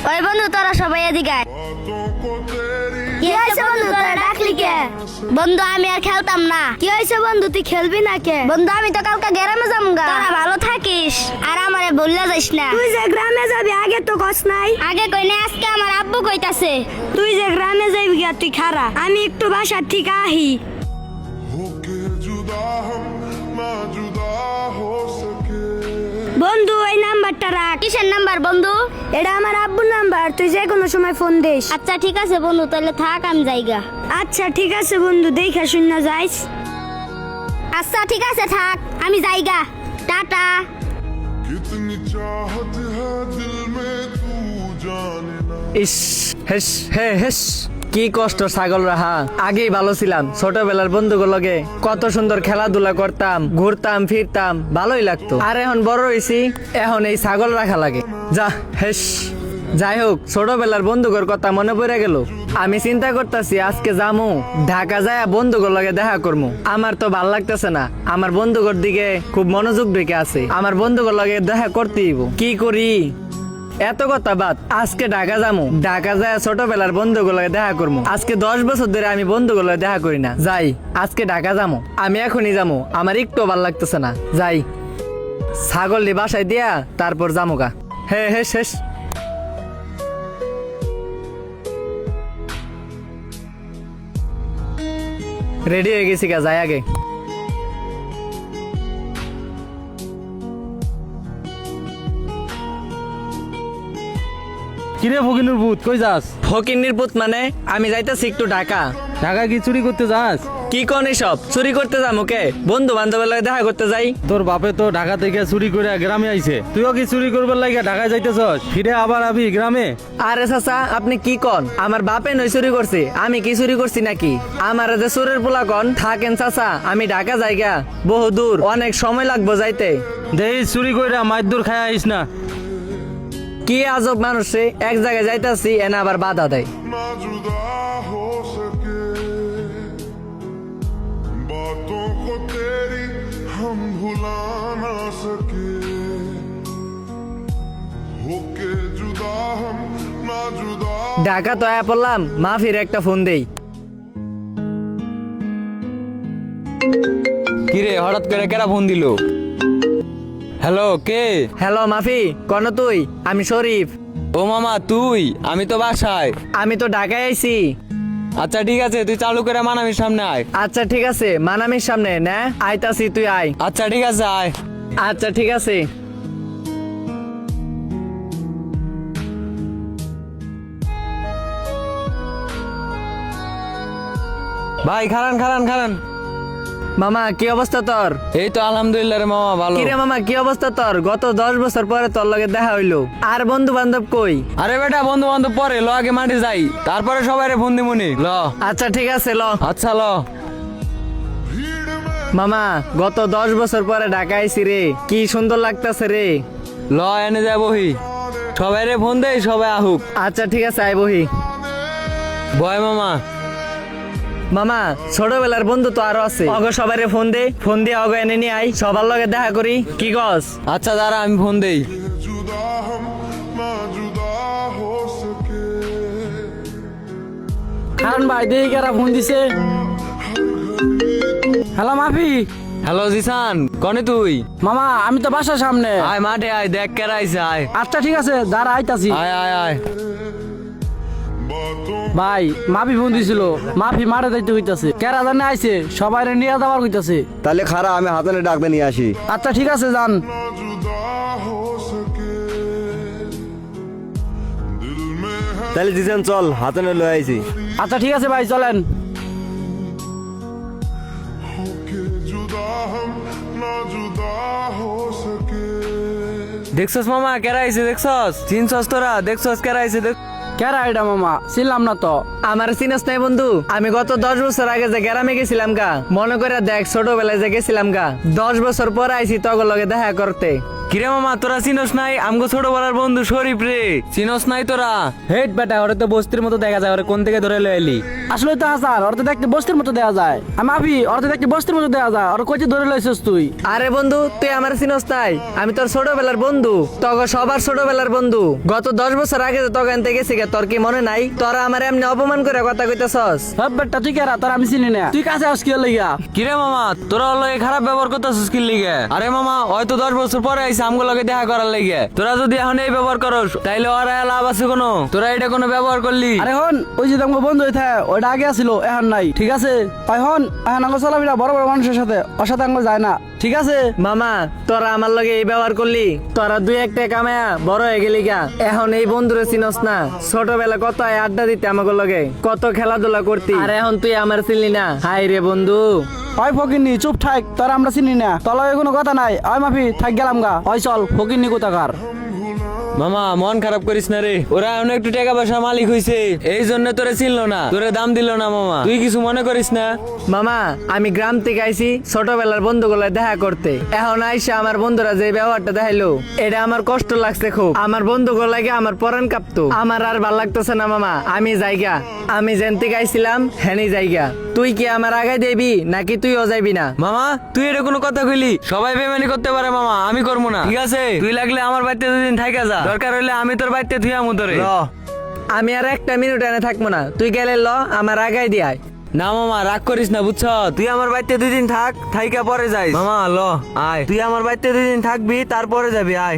ওই বন্ধু তোরা সবাই এদিকে আয়। কি হয়েছে বন্ধু তোরা ডাকলি কে? বন্ধু আমি আর খেলতাম না। কি হয়েছে বন্ধু তুই খেলবি না কে? বন্ধু আমি তো কালকে গ্রামে যামগা। তোরা ভালো থাকিস আর আমারে ভুললে যাইস না। তুই যে গ্রামে যাবি আগে তো কস নাই। আগে কই না, আজকে আমার আব্বু কইতাছে। তুই যে গ্রামে যাবি গা তুই খারা, আমি একটু বাসার থেকে আহি। होके जुदा हम ना जुदा हो सके। বন্ধু এই নাম্বারটা রাখ। কিসের নাম্বার বন্ধু? এটা আমার আব্বুর নাম্বার, তুই যে কোনো সময় ফোন দিস। আচ্ছা ঠিক আছে বন্ধু, তাহলে থাক আমি যাইগা। আচ্ছা ঠিক আছে বন্ধু, দেখা শুনে যাইস। আচ্ছা ঠিক আছে থাক আমি যাইগা, টাটা। कितनी चाहत है दिल में तू जाने ना। ইস হেস হে হেস কি কষ্ট ছাগল রাহা। আগেই ভালো ছিলাম, ছোটবেলার বন্ধুগুলোকে কত সুন্দর খেলাধুলা করতাম, ঘুরতাম ফিরতাম, ভালোই লাগতো। আর এখন বড় হয়েছি, এখন এই ছাগল রাখা লাগে। যা হেস। যাই হোক, ছোটবেলার বন্ধুগর কথা মনে পড়ে গেল। আমি চিন্তা করতেছি আজকে যামু ঢাকা যায় বন্ধুগুলোর লগে দেখা করবো। আমার তো ভাল লাগতেছে না, আমার বন্ধুগর দিকে খুব মনোযোগ রেখে আছে। আমার বন্ধুগুলোর লগে দেখা করতেই হইব। কি করি? এত কথা বাদ, আজকে ঢাকা যামু, ঢাকা যায় ছোটবেলার বন্ধুগুলোকে দেখা করবো। আজকে 10 বছর ধরে আমি বন্ধুগুলো দেখা করি না। যাই আজকে ঢাকা যামু, আমি এখনই যামু, আমার একটু ভাল লাগতেছে না। যাই ছাগলটি বাসায় দিয়া তারপর যামুকা। হে হে শেষ। রেডি হয়ে গেছি গা, যাই আগে। কিরে ফকিনুর ভূত, কই যাস? ফকিন্নির পুত মানে আমি যাইতেছি একটু ঢাকা। ঢাকা কি চুরি করতে যাস? কি কোন সব চুরি করতে যাবো কে? বন্ধু বান্ধবের লগে দেখা করতে যাই। তোর বাপে তো ঢাকা থেকে চুরি করে গ্রামে আইছে, তুইও কি চুরি করবার লাগে ঢাকায় যাইতেছস? ফিরে আবার আবি গ্রামে? আরে চাচা আপনি কি কন? আমার বাপে নই চুরি করছে, আমি কি চুরি করছি নাকি? আমার যে চোরের পোলা কন থাকেন চাচা, আমি ঢাকা যাইগা, বহু দূর, অনেক সময় লাগবো যাইতে। দেই চুরি কইরা মাইদুর খায় আইস না। কি আজব মানুষ রে, এক জায়গায় যাইতাছি এনা আবার বাধা দেয়। ना जुदा हो सके बातों को तेरी हम भुला ना सके। होके जुदा हम ना जुदा। ঢাকা তো আয়া পড়লাম, মাফির একটা ফোন দেই। কিরে হঠাৎ করে কেরা ফোন দিল? হ্যালো, কে? হ্যালো মাফি, কন তুই? আমি শরীফ। ও মামা তুই? আমি তো বাসায়। আমি তো ঢাকায় আইছি। আচ্ছা ঠিক আছে, তুই চালু করে মানামির সামনে আয়। আচ্ছা ঠিক আছে, মানামির সামনে না আইতাছি, তুই আয়। আচ্ছা ঠিক আছে আয়। আচ্ছা ঠিক আছে। ভাই খারান খারান খারান। মামা কি অবস্থা তোর? এই তো আলহামদুলিল্লাহ রে মামা, ভালো। কিরে মামা কি অবস্থা তোর? গত 10 বছর পরে তোর লগে দেখা হইলো। আর বন্ধু বান্ধব কই? আরে বেটা বন্ধু বান্ধব পরে, ল আগে মাঠে যাই, তারপরে সবাই রে ফোন দিমুনি। ল। আচ্ছা ঠিক আছে ল। আচ্ছা ল। মামা গত 10 বছর পরে ঢাকা আইছি রে, কি সুন্দর লাগতাছে রে। ল এনে যা বহি, সবাই রে ফোন দেই, সবাই আহুক। আচ্ছা ঠিক আছে আই বহি। বয় মামা। মামা ছোটবেলার বন্ধু তো আরো আছে, অগ সবারে ফোন দে, ফোন দিয়ে অগ এনে নিয়ে আই, সবার লগে দেখা করি। কি গস? আচ্ছা দাঁড়া আমি ফোন দেই। जुदा हम ना जुदा हो सके। খান ভাই দেই কেরা ফোন দিছে। হ্যালো মাফি। হ্যালো জিসান, কনে তুই? মামা আমি তো বাসার সামনে। আয় মাঠে আয়, দেখ কেরা আইছে, আয়। আচ্ছা ঠিক আছে, দাঁড়া আইতাছি। আয় আয় আয়। ভাই মাফি ফোন দিছিল, মাফি মারে যাইতে হইতাছে, কেরা জানে আইছে, সবাই নিয়ে যাওয়ার হইতাছে। তাহলে খারা আমি হাতানে ডাকতে নিয়ে আসি। আচ্ছা ঠিক আছে যান। ना जुदा हो सके दिल में है তাহলে দিছেন চল, হাতানে লয়ে আইছি। আচ্ছা ঠিক আছে ভাই চলেন। होके जुदा हम ना जुदा हो सके। দেখছস মামা কেরা আইছে? দেখছস? চিনছস তোরা? দেখছস কেরা আইছে? দেখ। কেরা এটা মামা? চিনলাম না তো। আমার চিনস নাই বন্ধু? আমি গত 10 বছর আগে যে গ্রামে গেছিলাম গা, মনে করে দেখ ছোটবেলায় যে গেছিলাম গা, 10 বছর পর আইছি তগর লগে দেখা করতে। কিরে মামা তোরা চিনস নাই আমগো ছোটবেলার বন্ধু শরীফ রে, চিনস নাই তোরা? হেট বেটা, ওরে তো বস্তির মতো দেখা যায়, ওরে কোন থেকে ধরে লয়ে এলি? আসলে তো হাসান, ওর তো দেখতে বস্তির মতো দেওয়া যায়। আমি আবি, ওর তো দেখতে বস্তির মতো দেওয়া যায়। ওর কইতে ধরে লইছিস তুই? আরে বন্ধু, তুই আমার চিনস নাই? আমি তোর ছোটবেলার বন্ধু, তখন সবার ছোটবেলার বন্ধু। গত 10 বছর আগে তো তখন থেকে গেছি গে, তোর কি মনে নাই? তোরা আমার এমনি অপমান করে কথা কইতেছস। হ্যাঁ বেটা, তুই কেরা? তোর আমি চিনি না। তুই কাছে আস কি লইয়া? কিরে মামা তোরা লগে খারাপ ব্যবহার করতেছিস কি লিগে? আরে মামা হয়তো 10 বছর পরে আইছে আমগো লগে দেখা করার লাগে। তোরা যদি এখন এই ব্যবহার করস তাইলে ওরা লাভ আছে কোনো? তোরা এটা কোনো ব্যবহার করলি? আরে হন, ওই যে তোমাকে বন্ধু হইতে ওইটা আগে আসিল, এখন নাই। ঠিক আছে তাই হন, এখন আঙ্গ চলাফেরা বড় বড় মানুষের সাথে, ওর সাথে আঙ্গ যায় না। ঠিক আছে মামা, তোরা আমার লগে এই ব্যবহার করলি, তোরা 2-1 কামায়া বড় হয়ে গেলি গা। এখন এই বন্ধুরে চিনস না? ছোটবেলা কত আড্ডা দিতে আমাকে লগে, কত খেলাধুলা করতি, আর এখন তুই আমার চিনলি না? হাই রে বন্ধু। ওই ফকিরনি চুপ থাক, তোর আমরা চিনি না। তলায় কোনো কথা নাই। ওই মাফি থাক, গেলাম গা। ওই চল, ফকিরনি কোথাকার। মামা মন খারাপ করিস না রে, ওরা অনেক একটু টাকা পয়সা মালিক হইছে, এই জন্য তোরে চিনলো না, তোরে দাম দিল না। মামা তুই কিছু মনে করিস না। মামা, আমি গ্রাম থেকে আইছি ছোটবেলার বন্ধুগুলো দেখা করতে। এখন আইসা আমার বন্ধুরা যে ব্যবহারটা দেখাইলো, এটা আমার কষ্ট লাগছে খুব। আমার বন্ধুগুলো লাগে আমার পরাণ কাঁপতো। আমার আর ভাল লাগতেছে না মামা, আমি যাইগা। আমি যেন থেকে আইছিলাম হেনি যাইগা। তুই কি আমার আগে দেবি নাকি তুইও যাইবি না? মামা তুই এটা কোনো কথা কইলি? সবাই বেমানি করতে পারে মামা, আমি করবো না। ঠিক আছে তুই লাগলে আমার বাড়িতে 2 দিন থাইকা যা, দরকার হইলে আমি তোর বাড়িতে থুই আমু তোরে। আমি আর 1 মিনিট এনে থাকবো না, তুই গেলে ল, আমার আগাই দিয়াই। না মামা রাগ করিস না, বুঝছ? তুই আমার বাড়িতে 2 দিন থাক, থাইকা পরে যাইস। মামা ল আয়, তুই আমার বাড়িতে 2 দিন থাকবি, তারপরে যাবি। আয়